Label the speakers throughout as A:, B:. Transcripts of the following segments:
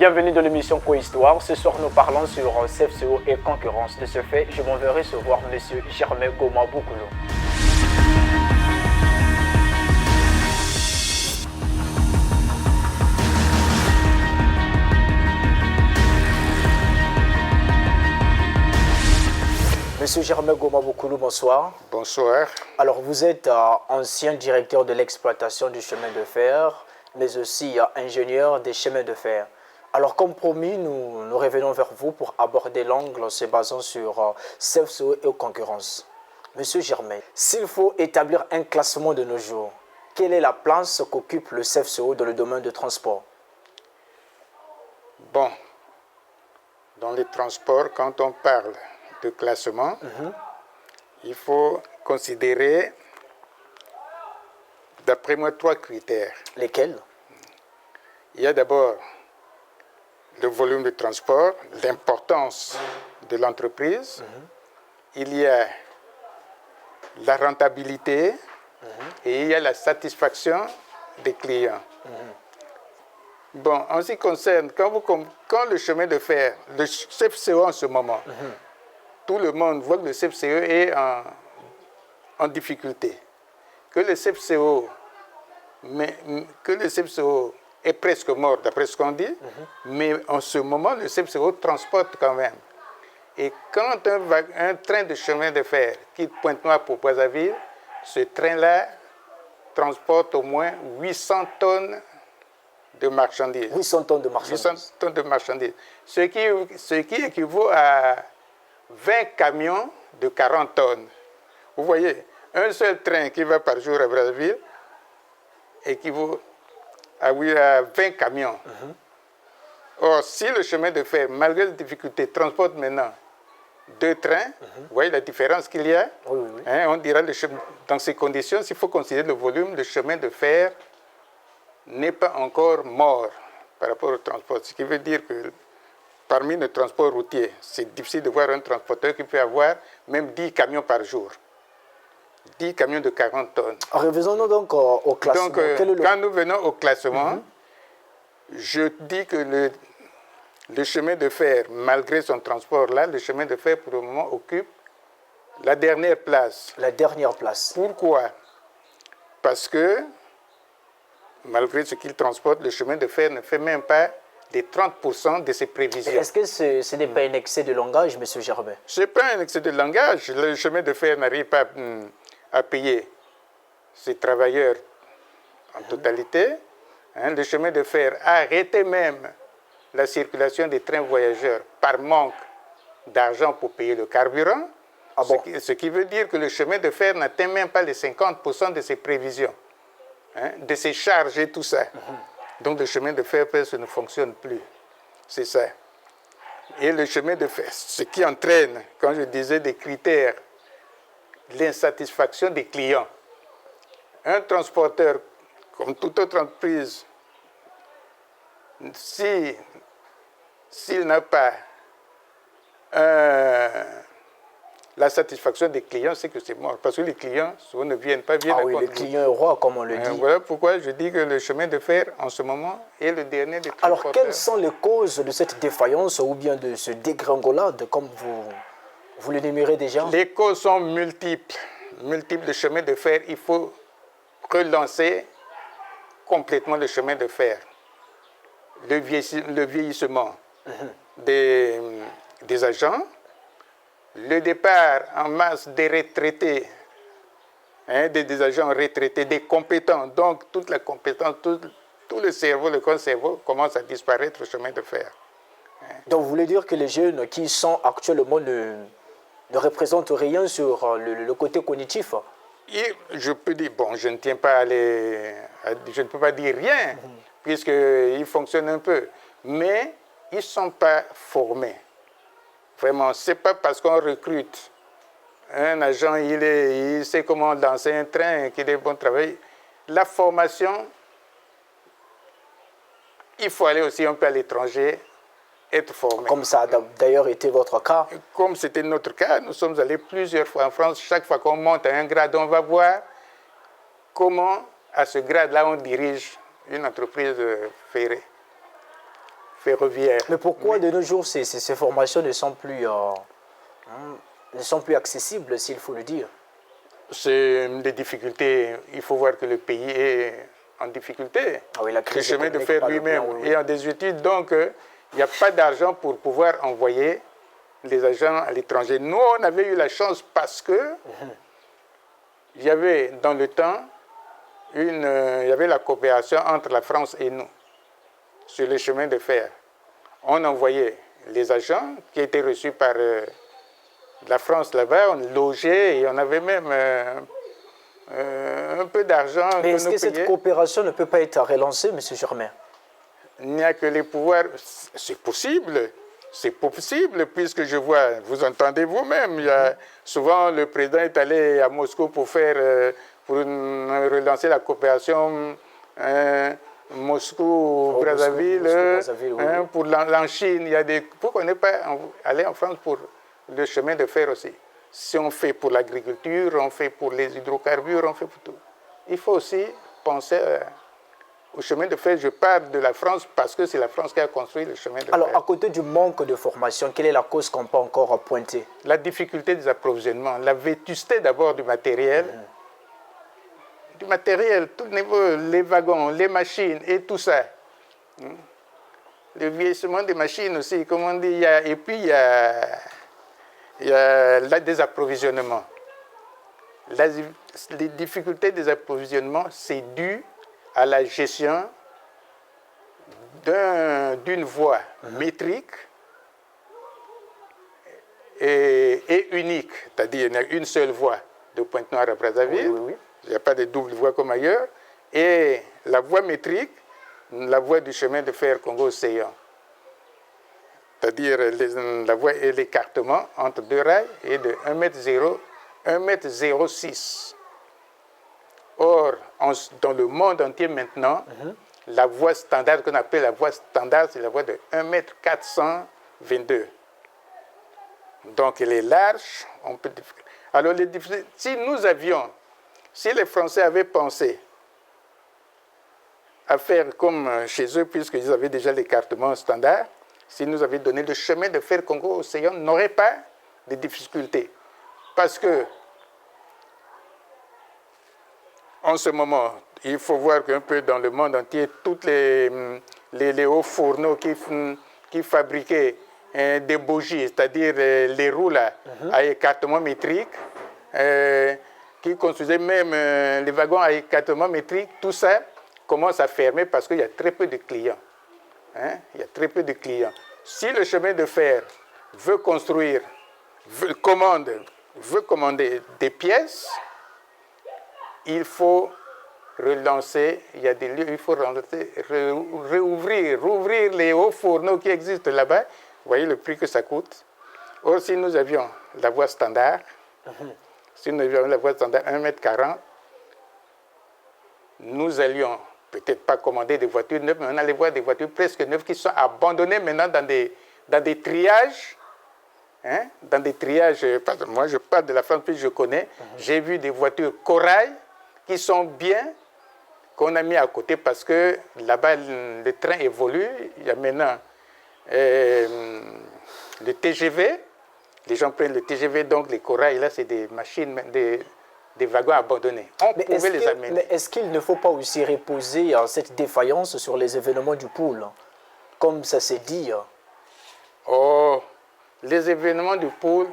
A: Bienvenue dans l'émission Cohistoire. Ce soir, nous parlons sur CFCO et concurrence. De ce fait, je m'en vais recevoir M. Germain Goma Boukoulou. Monsieur Germain Goma Boukoulou, bonsoir.
B: Bonsoir.
A: Alors, vous êtes ancien directeur de l'exploitation du chemin de fer, mais aussi ingénieur des chemins de fer. Alors, comme promis, nous revenons vers vous pour aborder l'angle se basant sur CFCO et concurrence. Monsieur Germain, s'il faut établir un classement de nos jours, quelle est la place qu'occupe le CFCO dans le domaine du transport?
B: Bon, dans les transports, quand on parle de classement, il faut considérer, d'après moi, 3 critères.
A: Lesquels?
B: Il y a d'abord le volume de transport, l'importance de l'entreprise. Il y a la rentabilité et il y a la satisfaction des clients. Bon, en ce qui concerne, quand le chemin de fer, le CFCO en ce moment, tout le monde voit que le CFCO est en difficulté, que le CFCO est presque mort, d'après ce qu'on dit, mais en ce moment, le CFCO transporte quand même. Et quand un train de chemin de fer quitte Pointe-Noire pour Brazzaville, ce train-là transporte au moins 800 tonnes de marchandises.
A: 800 tonnes de marchandises.
B: 800 tonnes de marchandises. Ce qui équivaut à 20 camions de 40 tonnes. Vous voyez, un seul train qui va par jour à Brazzaville équivaut à 20 camions. Or, si le chemin de fer, malgré les difficultés, transporte maintenant 2 trains, vous voyez la différence qu'il y a?
A: Oui.
B: Hein, on dira, dans ces conditions, s'il faut considérer le volume, le chemin de fer n'est pas encore mort par rapport au transport. Ce qui veut dire que parmi les transports routiers, c'est difficile de voir un transporteur qui peut avoir même 10 camions par jour. 10 camions de 40 tonnes.
A: Revenons donc au classement.
B: Donc, quand nous venons au classement, je dis que le chemin de fer, malgré son transport là, le chemin de fer pour le moment occupe la dernière place.
A: La dernière place.
B: Pourquoi? Parce que, malgré ce qu'il transporte, le chemin de fer ne fait même pas des 30% de ses prévisions.
A: Est-ce que ce n'est pas un excès de langage, M. Germain?
B: Ce n'est pas un excès de langage. Le chemin de fer n'arrive pas à payer ses travailleurs en totalité. Hein, le chemin de fer a arrêté même la circulation des trains voyageurs par manque d'argent pour payer le carburant.
A: Ah bon?
B: Ce qui veut dire que le chemin de fer n'atteint même pas les 50% de ses prévisions, hein, de ses charges et tout ça. Donc le chemin de fer presque ne fonctionne plus. C'est ça. Et le chemin de fer, ce qui entraîne, quand je disais des critères, l'insatisfaction des clients. Un transporteur, comme toute autre entreprise, s'il n'a pas la satisfaction des clients, c'est que c'est mort. Parce que les clients, souvent, ne viennent pas bien.
A: Ah oui, le client est roi, comme on le dit.
B: Voilà pourquoi je dis que le chemin de fer, en ce moment, est le dernier des transporteurs.
A: Alors, quelles sont les causes de cette défaillance ou bien de ce dégringolade, comme vous l'énumérez déjà?
B: Les causes sont multiples. Multiples de chemin de fer. Il faut relancer complètement le chemin de fer. Le vieillissement des agents, le départ en masse des retraités, hein, des agents retraités, des compétents. Donc, toute la compétence, tout le cerveau, le corps cerveau commence à disparaître au chemin de fer.
A: Donc, vous voulez dire que les jeunes qui sont actuellement ne représentent rien sur le côté cognitif?
B: Et je peux dire, bon, je ne tiens pas je ne peux pas dire rien, puisqu'ils fonctionnent un peu, mais ils ne sont pas formés. Vraiment, ce n'est pas parce qu'on recrute un agent, il sait comment lancer un train, qu'il est bon travail. La formation, il faut aller aussi un peu à l'étranger, être formé.
A: Comme ça a d'ailleurs été votre cas?
B: Comme c'était notre cas, nous sommes allés plusieurs fois en France. Chaque fois qu'on monte à un grade, on va voir comment, à ce grade-là, on dirige une entreprise ferrée. ferroviaire.
A: Mais pourquoi de nos jours ces formations ne sont plus accessibles, s'il faut le dire?
B: C'est des difficultés. Il faut voir que le pays est en difficulté.
A: Ah oui, la
B: Le
A: crise
B: chemin de
A: économique
B: fer
A: bat le
B: lui-même
A: plein, oui, oui.
B: est en désuétude, donc il n'y a pas d'argent pour pouvoir envoyer les agents à l'étranger. Nous, on avait eu la chance parce que il y avait dans le temps, il y avait la coopération entre la France et nous sur les chemins de fer. On envoyait les agents qui étaient reçus par la France là-bas, on logeait et on avait même un peu d'argent
A: Mais
B: que
A: est-ce
B: nous
A: que cette
B: payait.
A: coopération ne peut pas être relancée, M. Germain?
B: Il n'y a que les pouvoirs. C'est possible. C'est possible, puisque je vois, vous entendez vous-même, il y a, souvent le président est allé à Moscou pour relancer la coopération Moscou-Brazzaville,
A: oui.
B: pour la Chine. Il y a des, pourquoi on n'est pas allé en France pour le chemin de fer aussi? Si on fait pour l'agriculture, on fait pour les hydrocarbures, on fait pour tout. Il faut aussi penser au chemin de fer. Je parle de la France parce que c'est la France qui a construit le chemin de fer.
A: Alors, à côté du manque de formation, quelle est la cause qu'on peut encore pointer?
B: La difficulté des approvisionnements, la vétusté d'abord du matériel. Du matériel, tout le niveau, les wagons, les machines et tout ça. Le vieillissement des machines aussi, comme on dit, et puis il y a là des approvisionnements. Les difficultés des approvisionnements, c'est dû à la gestion d'une voie métrique et unique, c'est-à-dire il y a une seule voie de Pointe-Noire à Brazzaville,
A: Oui, oui, oui.
B: il n'y a pas de double voie comme ailleurs, et la voie métrique, la voie du chemin de fer Congo-Océan, c'est-à-dire la voie et l'écartement entre deux rails est de 1,06 m. Or, dans le monde entier maintenant, la voie standard qu'on appelle la voie standard, c'est la voie de 1,422 m. Donc, elle est large. Alors, si les Français avaient pensé à faire comme chez eux, puisqu'ils avaient déjà l'écartement standard, si nous avaient donné le chemin de fer Congo-Océan, n'aurait pas de difficultés. Parce que, en ce moment, il faut voir qu'un peu dans le monde entier, tous les hauts fourneaux qui fabriquaient des bougies, c'est-à-dire les roues là, à écartement métrique, qui construisaient même les wagons à écartement métrique, tout ça commence à fermer parce qu'il y a très peu de clients. Il y a très peu de clients. Si le chemin de fer veut construire, veut commander des pièces, il faut relancer, il y a des lieux, il faut rouvrir les hauts fourneaux qui existent là-bas. Vous voyez le prix que ça coûte. Or, si nous avions la voie standard, 1,40 m, nous allions peut-être pas commander des voitures neuves, mais on allait voir des voitures presque neuves qui sont abandonnées maintenant dans des triages. Dans des triages, moi je parle de la France, puis je connais, j'ai vu des voitures corail qui sont bien, qu'on a mis à côté parce que là-bas le train évolue. Il y a maintenant le TGV, les gens prennent le TGV, donc les corails là c'est des machines, des wagons abandonnés. On pouvait les amener.
A: Mais est-ce qu'il ne faut pas aussi reposer cette défaillance sur les événements du pôle, comme ça s'est dit?
B: Oh, les événements du pôle,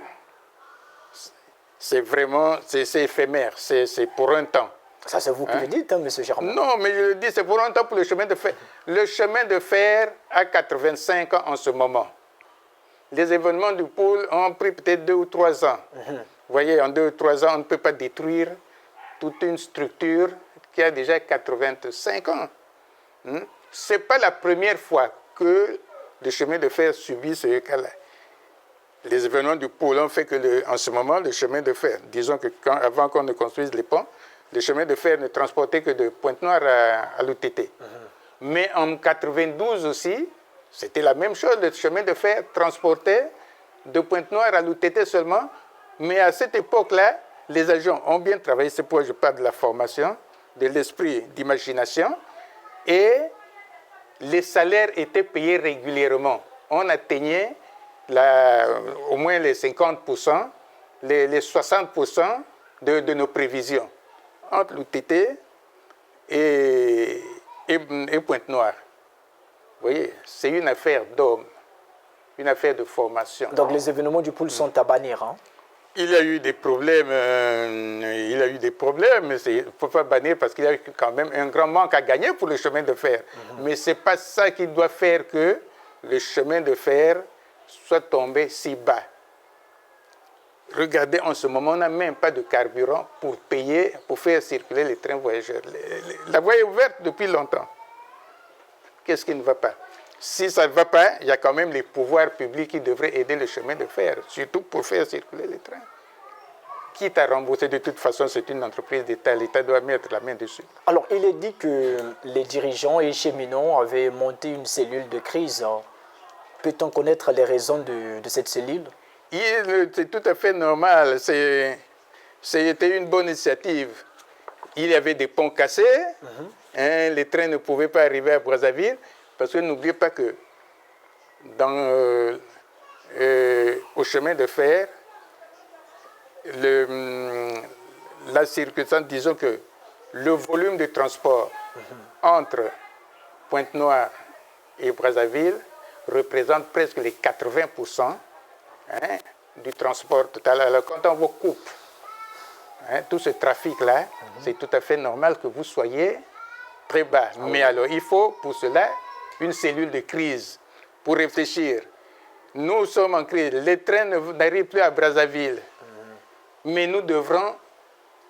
B: c'est vraiment, c'est éphémère, c'est pour un temps.
A: Ça, c'est vous qui le dites, M. Germain.
B: Non, mais je le dis, c'est pour un temps pour le chemin de fer. Le chemin de fer a 85 ans en ce moment. Les événements du pôle ont pris peut-être 2 ou 3 ans. Vous voyez, en 2 ou 3 ans, on ne peut pas détruire toute une structure qui a déjà 85 ans. Ce n'est pas la première fois que le chemin de fer subit ce cas-là. Les événements du pôle ont fait que, en ce moment, le chemin de fer, disons que avant qu'on ne construise les ponts, le chemin de fer ne transportait que de Pointe-Noire à l'UTT. Mais en 92 aussi, c'était la même chose. Le chemin de fer transportait de Pointe-Noire à l'UTT seulement. Mais à cette époque-là, les agents ont bien travaillé. C'est pourquoi je parle de la formation, de l'esprit d'imagination. Et les salaires étaient payés régulièrement. On atteignait au moins les 50%, les 60% de nos prévisions entre l'UTT et Pointe-Noire. Vous voyez, c'est une affaire d'hommes, une affaire de formation.
A: Donc les événements du pool sont à bannir. Hein?
B: Il y a eu des problèmes, mais il ne faut pas bannir parce qu'il y a eu quand même un grand manque à gagner pour le chemin de fer. Mais ce n'est pas ça qui doit faire que le chemin de fer soit tombé si bas. Regardez, en ce moment, on n'a même pas de carburant pour payer, pour faire circuler les trains voyageurs. La voie est ouverte depuis longtemps. Qu'est-ce qui ne va pas? Si ça ne va pas, il y a quand même les pouvoirs publics qui devraient aider le chemin de fer, surtout pour faire circuler les trains. Quitte à rembourser, de toute façon, c'est une entreprise d'État. L'État doit mettre la main dessus.
A: Alors, il est dit que les dirigeants et cheminots avaient monté une cellule de crise. Peut-on connaître les raisons de cette cellule?
B: C'est tout à fait normal. C'était une bonne initiative. Il y avait des ponts cassés. Les trains ne pouvaient pas arriver à Brazzaville. Parce que n'oubliez pas que au chemin de fer, la circonstance, disons que le volume de transport entre Pointe-Noire et Brazzaville représente presque les 80% du transport total. Alors quand on vous coupe tout ce trafic-là, c'est tout à fait normal que vous soyez très bas. Mais alors il faut pour cela une cellule de crise pour réfléchir. Nous sommes en crise, les trains n'arrivent plus à Brazzaville, mais nous devrons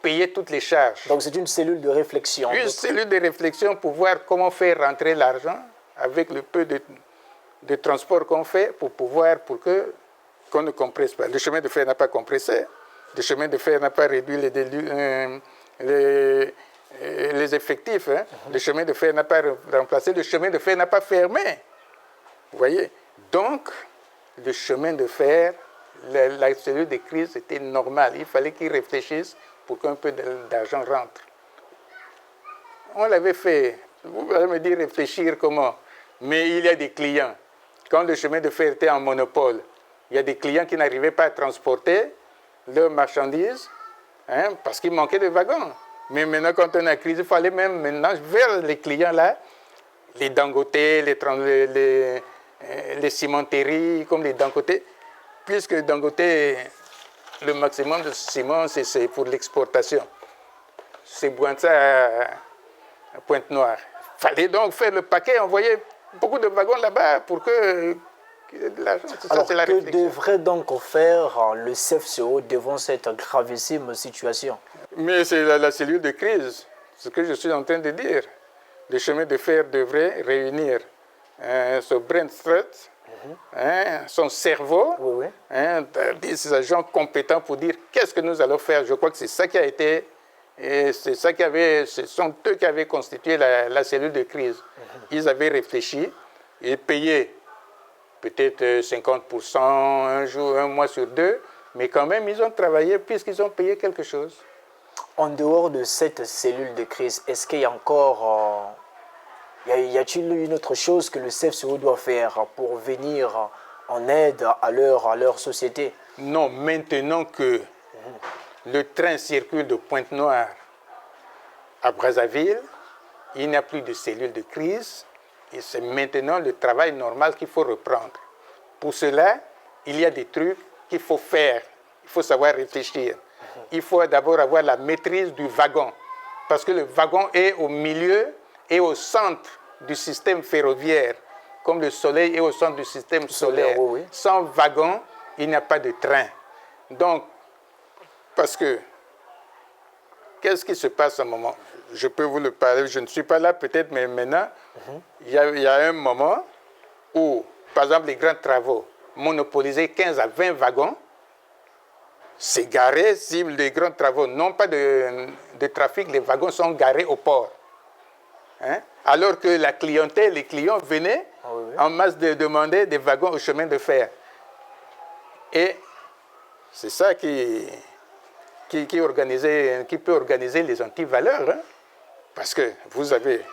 B: payer toutes les charges.
A: Donc c'est une cellule de réflexion.
B: Une cellule de réflexion pour voir comment faire rentrer l'argent avec le peu de transport qu'on fait pour qu'on ne compresse pas. Le chemin de fer n'a pas compressé, le chemin de fer n'a pas réduit les effectifs, le chemin de fer n'a pas remplacé, le chemin de fer n'a pas fermé. Vous voyez? Donc, le chemin de fer, la cellule de crise, c'était normal. Il fallait qu'ils réfléchissent pour qu'un peu d'argent rentre. On l'avait fait. Vous allez me dire réfléchir comment? Mais il y a des clients. Quand le chemin de fer était en monopole, il y a des clients qui n'arrivaient pas à transporter leurs marchandises parce qu'il manquait de wagons. Mais maintenant, quand on a crise, il fallait même maintenant vers les clients-là, les Dangote, les cimenteries comme les Dangote, puisque Dangote, le maximum de ciment, c'est pour l'exportation. C'est Boinsa à Pointe-Noire. Il fallait donc faire le paquet, envoyer beaucoup de wagons là-bas pour que l'argent...
A: Alors, que devrait donc faire le CFCO devant cette gravissime situation?
B: Mais c'est la cellule de crise, ce que je suis en train de dire. Le chemin de fer devrait réunir son brainstrut, son cerveau, des agents compétents pour dire qu'est-ce que nous allons faire. Je crois que c'est ça qui a été, ce sont eux qui avaient constitué la cellule de crise. Ils avaient réfléchi et payé peut-être 50% un jour, un mois sur deux, mais quand même ils ont travaillé puisqu'ils ont payé quelque chose.
A: En dehors de cette cellule de crise, est-ce qu'il y a encore... y a-t-il une autre chose que le CFCO doit faire pour venir en aide à leur société?
B: Non, maintenant que le train circule de Pointe-Noire à Brazzaville, il n'y a plus de cellule de crise et c'est maintenant le travail normal qu'il faut reprendre. Pour cela, il y a des trucs qu'il faut faire, il faut savoir réfléchir. Il faut d'abord avoir la maîtrise du wagon, parce que le wagon est au milieu et au centre du système ferroviaire, comme le soleil est au centre du système solaire.
A: Oui.
B: Sans wagon, il n'y a pas de train. Donc, parce que, qu'est-ce qui se passe à un moment? Je peux vous le parler, je ne suis pas là peut-être, mais maintenant, il y a un moment où, par exemple, les grands travaux monopolisaient 15 à 20 wagons. C'est garé, si les grands travaux n'ont pas de trafic, les wagons sont garés au port. Alors que la clientèle, les clients venaient en masse de demander des wagons au chemin de fer. Et c'est ça qui peut organiser les antivaleurs. Parce que vous avez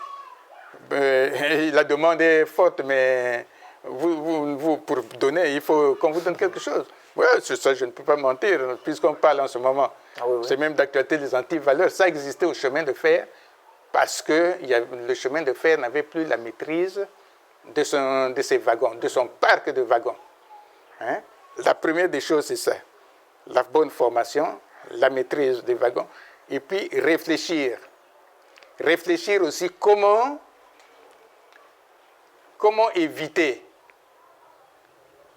B: La demande est forte, mais pour donner, il faut qu'on vous donne quelque chose. Oui, c'est ça, je ne peux pas mentir, puisqu'on parle en ce moment. Ah, oui, oui. C'est même d'actualité des antivaleurs. Ça existait au chemin de fer parce que le chemin de fer n'avait plus la maîtrise de ses wagons, de son parc de wagons. Hein? La première des choses, c'est ça. La bonne formation, la maîtrise des wagons, et puis réfléchir. Réfléchir aussi comment éviter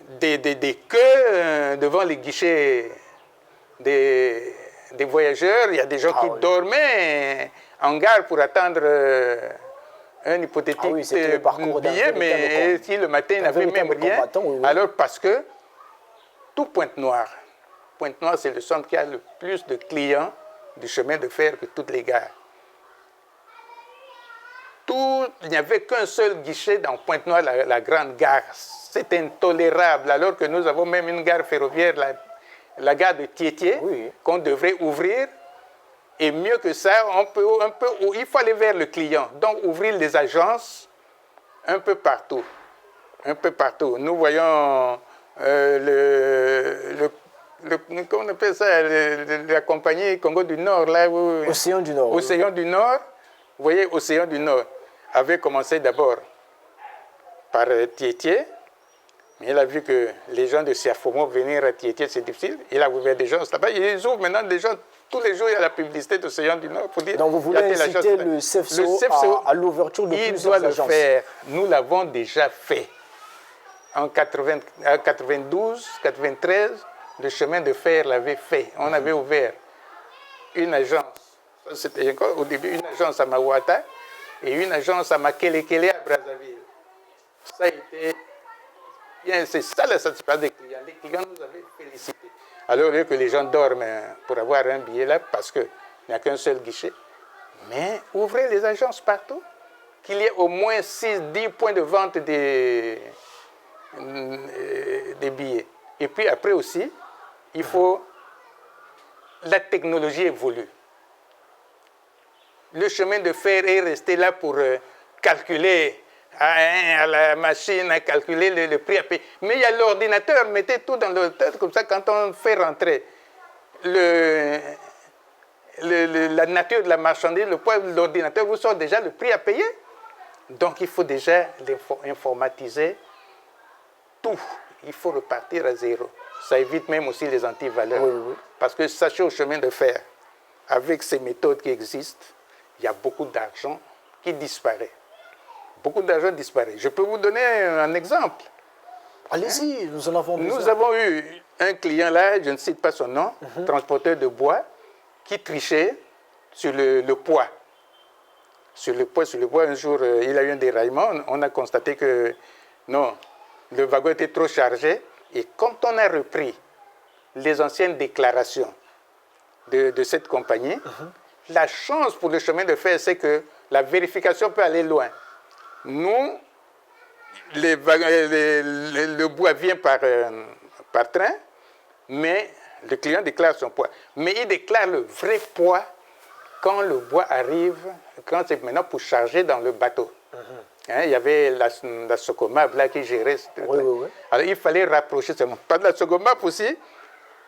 B: des queues devant les guichets des voyageurs. Il y a des gens qui dormaient en gare pour attendre un hypothétique billet, mais si le matin, il n'avait même rien. Alors, parce que tout Pointe-Noire, c'est le centre qui a le plus de clients du chemin de fer que toutes les gares. Il n'y avait qu'un seul guichet dans Pointe-Noire, la grande gare. C'est intolérable, alors que nous avons même une gare ferroviaire, la gare de Tiétié, qu'on devrait ouvrir. Et mieux que ça, il faut aller vers le client. Donc, ouvrir les agences un peu partout. Un peu partout. Nous voyons comment on appelle ça, la compagnie Congo du Nord, là où...
A: Océan du Nord.
B: Océan du Nord. Vous voyez, Océan du Nord avait commencé d'abord par Tiétié, mais il a vu que les gens de Siafomo venir à Tiétié, c'est difficile. Il a ouvert des gens là-bas. Ils ouvrent maintenant des gens. Tous les jours, il y a la publicité d'Océan du Nord pour dire...
A: Donc vous voulez inciter le CEFSO à l'ouverture de plusieurs agences.
B: Il doit le faire. Nous l'avons déjà fait. En 92, 93, le chemin de fer l'avait fait. On avait ouvert une agence. C'était au début une agence à Mawata et une agence à Makelekele à Brazzaville. Ça a été bien, c'est ça la satisfaction des clients. Les clients nous avaient félicités. Alors, au lieu que les gens dorment pour avoir un billet là, parce qu'il n'y a qu'un seul guichet, mais ouvrez les agences partout, qu'il y ait au moins 6-10 points de vente des billets. Et puis après aussi, il faut... La technologie évolue. Le chemin de fer est resté là pour calculer à la machine, à calculer le prix à payer. Mais il y a l'ordinateur, mettez tout dans l'ordinateur, comme ça quand on fait rentrer la nature de la marchandise, le poids de l'ordinateur vous sort déjà le prix à payer. Donc il faut déjà informatiser tout. Il faut repartir à zéro. Ça évite même aussi les antivaleurs. Oui. Parce que sachez au chemin de fer, avec ces méthodes qui existent, il y a beaucoup d'argent qui disparaît. Beaucoup d'argent disparaît. Je peux vous donner un exemple.
A: Allez-y, nous en avons besoin.
B: Nous avons eu un client là, je ne cite pas son nom, transporteur de bois, qui trichait sur le poids. Sur le poids, un jour, il a eu un déraillement. On a constaté que non, le wagon était trop chargé. Et quand on a repris les anciennes déclarations de cette compagnie, la chance pour le chemin de fer, c'est que la vérification peut aller loin. Nous, le bois vient par train, mais le client déclare son poids. Mais il déclare le vrai poids quand le bois arrive, quand c'est maintenant pour charger dans le bateau. Hein, il y avait la Socomap là qui gérait. Oui. Alors il fallait rapprocher seulement. Par la Socomap aussi,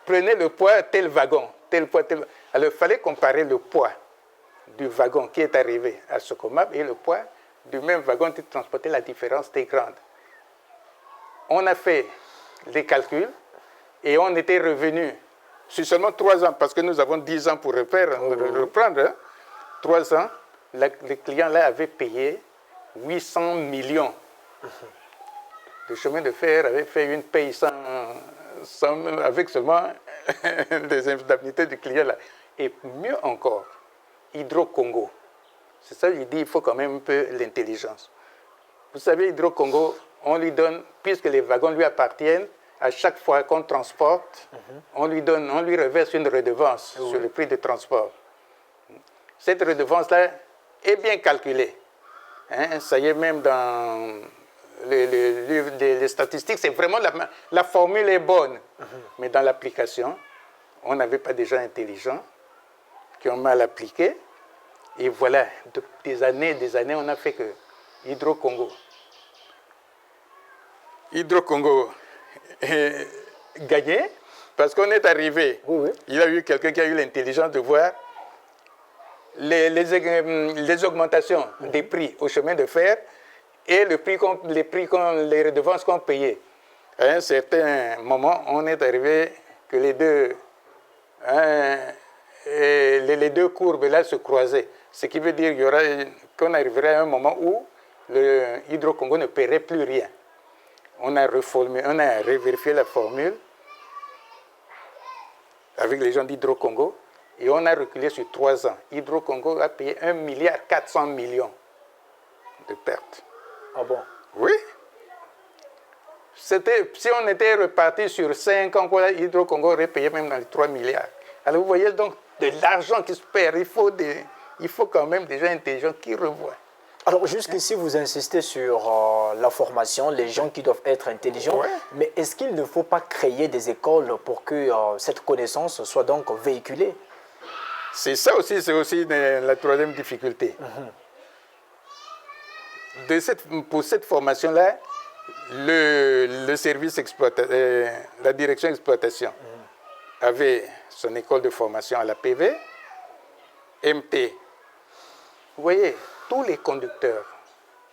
B: prenez le poids tel wagon, tel poids, tel. Alors il fallait comparer le poids du wagon qui est arrivé à Socomap et le poids du même wagon qui transportait. La différence était grande. On a fait les calculs et on était revenu sur seulement 3 ans, parce que nous avons 10 ans pour reprendre. Hein. 3 ans, le client là avait payé 800 millions. Le chemin de fer avait fait une paye avec seulement les indemnités du client là. Et mieux encore, Hydro-Congo. C'est ça que je dis, il faut quand même un peu l'intelligence. Vous savez, Hydro-Congo, on lui donne, puisque les wagons lui appartiennent, à chaque fois qu'on transporte, on lui reverse une redevance sur le prix de transport. Cette redevance-là est bien calculée. Hein, ça y est, même dans le livre des statistiques, c'est vraiment la formule est bonne. Mais dans l'application, on n'avait pas des gens intelligents qui ont mal appliqué. Et voilà, des années, on a fait que Hydro-Congo. Hydro-Congo gagné parce qu'on est arrivé.
A: Oui, oui.
B: Il y a eu quelqu'un qui a eu l'intelligence de voir les augmentations des prix au chemin de fer et les redevances qu'on payait. À un certain moment, on est arrivé que les deux courbes là se croisaient. Ce qui veut dire qu'on arriverait à un moment où le Hydro-Congo ne paierait plus rien. On a revérifié la formule avec les gens d'Hydro-Congo et on a reculé sur 3 ans. Hydro-Congo a payé 1,4 milliard de pertes.
A: Ah bon?
B: Oui. Si on était reparti sur 5 ans, Hydro-Congo aurait payé même dans les 3 milliards. Alors vous voyez donc de l'argent qui se perd. Il faut quand même des gens intelligents qui revoient.
A: Alors jusqu'ici, vous insistez sur la formation, les gens qui doivent être intelligents,
B: Ouais.
A: mais est-ce qu'il ne faut pas créer des écoles pour que cette connaissance soit donc véhiculée?
B: C'est aussi la troisième difficulté. Pour cette formation-là, le service la direction exploitation avait son école de formation à la PV, MT. Vous voyez, tous les conducteurs,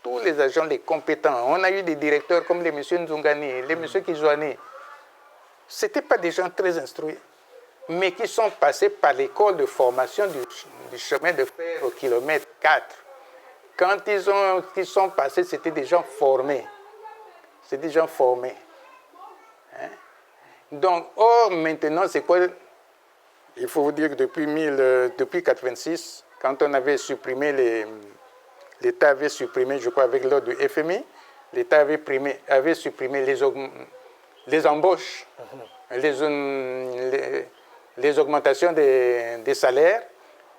B: tous les agents, les compétents, on a eu des directeurs comme les messieurs Nzungani, les messieurs Kizouani. Ce n'étaient pas des gens très instruits, mais qui sont passés par l'école de formation du chemin de fer au kilomètre 4. Quand ils sont passés, c'était des gens formés. C'est des gens formés. Hein? Donc, maintenant, c'est quoi? Il faut vous dire que depuis 1986, quand on avait supprimé l'État avait supprimé, je crois, avec l'ordre du FMI, l'État avait supprimé les embauches, les augmentations des salaires,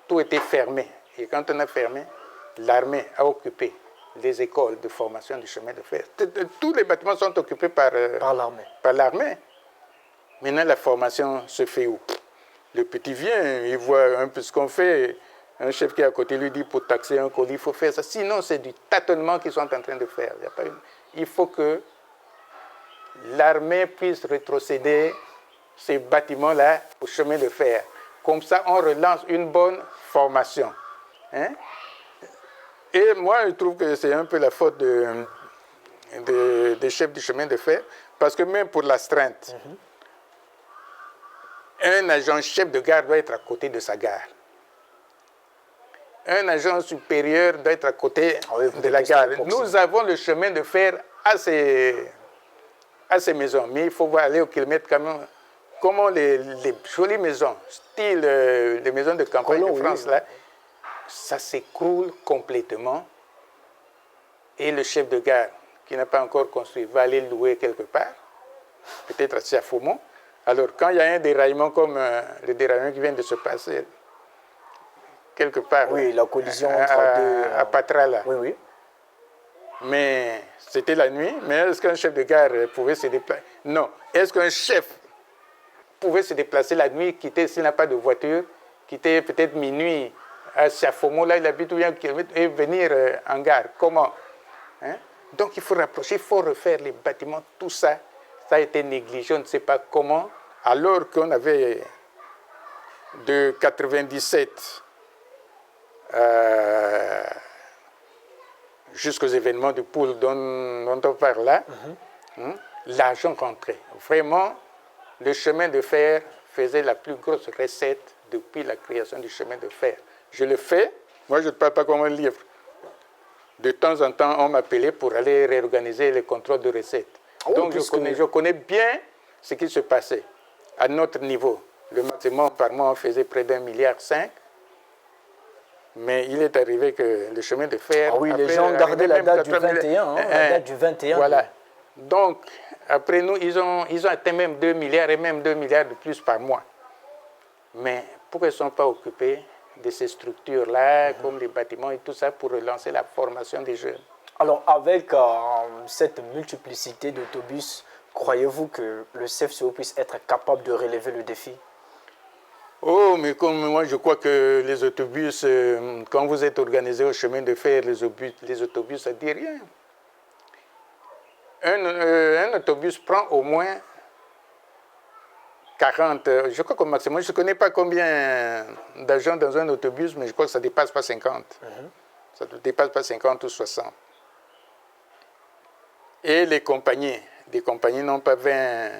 B: tout était fermé. Et quand on a fermé, l'armée a occupé les écoles de formation du chemin de fer. Tous les bâtiments sont occupés par l'armée. Maintenant, la formation se fait où? Le petit vient, il voit un peu ce qu'on fait. Un chef qui est à côté lui dit pour taxer un colis, il faut faire ça. Sinon, c'est du tâtonnement qu'ils sont en train de faire. Il faut que l'armée puisse rétrocéder ces bâtiments-là au chemin de fer. Comme ça, on relance une bonne formation. Hein? Et moi, je trouve que c'est un peu la faute des chefs du chemin de fer, parce que même pour l'astreinte, un agent chef de gare doit être à côté de sa gare. Un agent supérieur doit être à côté de la gare. Nous avons le chemin de fer à ces maisons, mais il faut aller au kilomètre quand même. Comment les jolies maisons, style les maisons de campagne de France, là, ça s'écroule complètement. Et le chef de gare, qui n'a pas encore construit, va aller louer quelque part, peut-être à Siafoumou. Alors, quand il y a un déraillement comme le déraillement qui vient de se passer, quelque part,
A: oui, la collision entre deux...
B: à Patra, là.
A: Oui, oui.
B: Mais c'était la nuit, mais est-ce qu'un chef de gare pouvait se déplacer? Non. Est-ce qu'un chef pouvait se déplacer la nuit, quitter, s'il n'a pas de voiture, quitter peut-être minuit à Siafoumou, là il habite, et venir en gare? Comment? Hein? Donc il faut rapprocher, il faut refaire les bâtiments, tout ça. Ça a été négligé, on ne sait pas comment, alors qu'on avait de 97 jusqu'aux événements du pool dont on parle là, l'argent rentrait. Vraiment, le chemin de fer faisait la plus grosse recette depuis la création du chemin de fer. Je le fais, moi je ne parle pas comme un livre. De temps en temps, on m'appelait pour aller réorganiser les contrôles de recettes. Donc je connais bien ce qui se passait à notre niveau. Le maximum par mois, on faisait près d'1,5 milliard. Mais il est arrivé que le chemin de fer...
A: Ah oui, les gens gardaient la date du 21. La date du 21.
B: Voilà. Donc, après nous, ils ont atteint même 2 milliards et même 2 milliards de plus par mois. Mais pourquoi ils ne sont pas occupés de ces structures-là, comme les bâtiments et tout ça, pour relancer la formation des jeunes?
A: Alors, avec cette multiplicité d'autobus, croyez-vous que le CFCO puisse être capable de relever le défi?
B: Oh, mais comme moi, je crois que les autobus, quand vous êtes organisé au chemin de fer, les autobus, ça ne dit rien. Un autobus prend au moins 40, je crois qu'au maximum, je ne connais pas combien d'agents dans un autobus, mais je crois que ça ne dépasse pas 50. Ça ne dépasse pas 50 ou 60. Et les compagnies n'ont pas 20,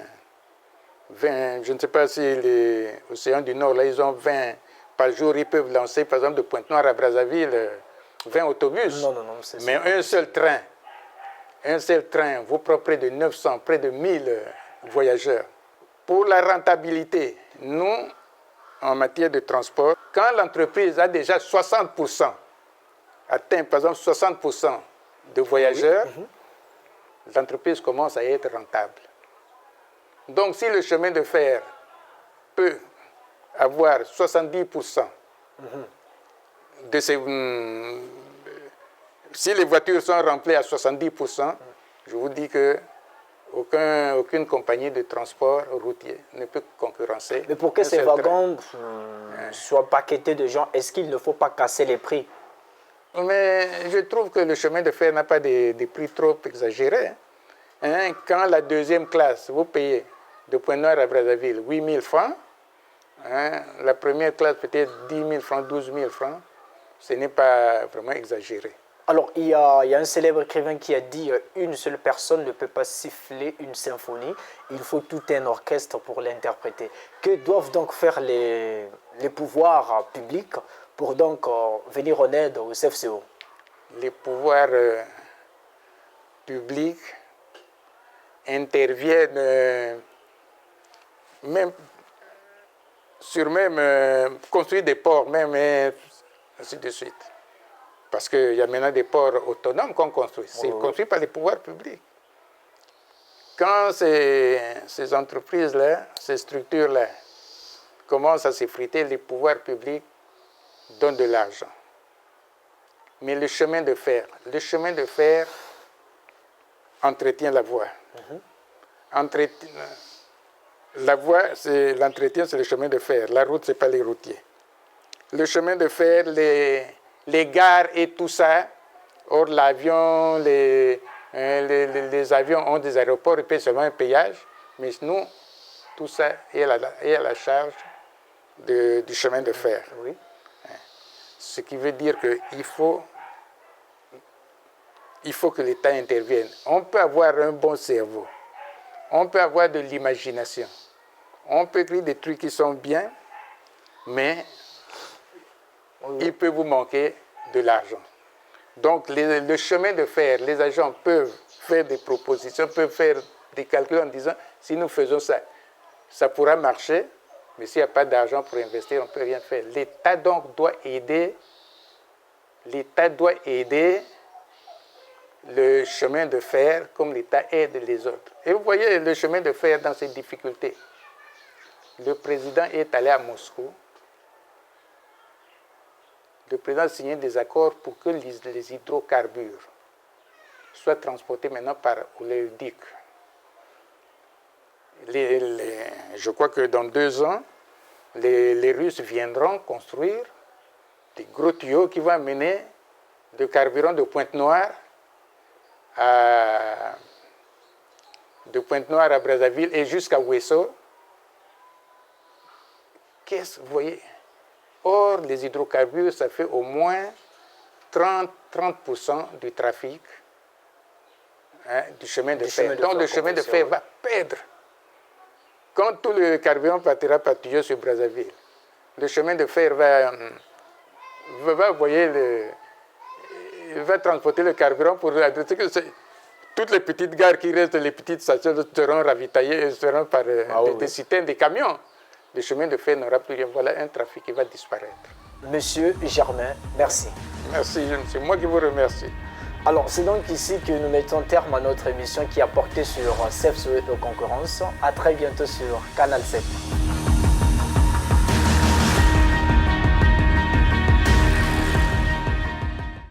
B: je ne sais pas si les Océans du Nord, là, ils ont 20 par jour, ils peuvent lancer, par exemple, de Pointe-Noire à Brazzaville, 20 autobus.
A: Non, c'est
B: mais
A: ça.
B: Un seul train vaut près de 900, près de 1000 voyageurs. Pour la rentabilité, nous, en matière de transport, quand l'entreprise a déjà 60%, atteint par exemple 60% de voyageurs, l'entreprise commence à être rentable. Donc si le chemin de fer peut avoir 70% de ces... si les voitures sont remplies à 70%, je vous dis que aucune compagnie de transport routier ne peut concurrencer.
A: Mais pour que ces wagons soient paquetés de gens, est-ce qu'il ne faut pas casser les prix?
B: Mais je trouve que le chemin de fer n'a pas des prix trop exagérés. Hein? Quand la deuxième classe, vous payez de Pointe-Noire à Brazzaville 8 000 francs, hein? La première classe peut-être 10 000 francs, 12 000 francs, ce n'est pas vraiment exagéré.
A: Alors, il y a un célèbre écrivain qui a dit « Une seule personne ne peut pas siffler une symphonie, il faut tout un orchestre pour l'interpréter ». Que doivent donc faire les pouvoirs publics pour donc venir en aide au CFCO?
B: Les pouvoirs publics interviennent même construire des ports, même ainsi de suite. Parce qu'il y a maintenant des ports autonomes qu'on construit. C'est construit par les pouvoirs publics. Quand ces entreprises-là, ces structures-là commencent à s'effriter, les pouvoirs publics donnent de l'argent. Mais le chemin de fer entretient la voie. La voie, l'entretien, c'est le chemin de fer. La route, ce n'est pas les routiers. Le chemin de fer, les gares et tout ça, or l'avion, les avions ont des aéroports, ils paient seulement un péage, mais nous, tout ça est à la charge du chemin de fer.
A: Oui.
B: Ce qui veut dire qu'il faut que l'État intervienne. On peut avoir un bon cerveau, on peut avoir de l'imagination, on peut écrire des trucs qui sont bien, mais il peut vous manquer de l'argent. Donc, le chemin de fer, les agents peuvent faire des propositions, peuvent faire des calculs en disant, si nous faisons ça, ça pourra marcher, mais s'il n'y a pas d'argent pour investir, on ne peut rien faire. L'État, donc, doit aider le chemin de fer comme l'État aide les autres. Et vous voyez le chemin de fer dans ses difficultés. Le président est allé à Moscou. Le président a signé des accords pour que les hydrocarbures soient transportés maintenant par oléoduc. Je crois que dans 2 ans, les Russes viendront construire des gros tuyaux qui vont amener de carburant de Pointe-Noire à Brazzaville et jusqu'à Ouesso. Vous voyez? Or, les hydrocarbures, ça fait au moins 30% du trafic du chemin de fer. Donc, le chemin de fer va perdre. Quand tout le carburant partira par tuyau sur Brazzaville, le chemin de fer va transporter le carburant pour toutes les petites gares qui restent, les petites stations seront ravitaillées, seront par des citernes, des camions. Le chemin de fer n'aura plus rien. Voilà un trafic qui va disparaître.
A: Monsieur Germain, merci.
B: Merci, c'est moi qui vous remercie.
A: Alors, c'est donc ici que nous mettons terme à notre émission qui a porté sur CFCO et concurrence. À très bientôt sur Canal 7.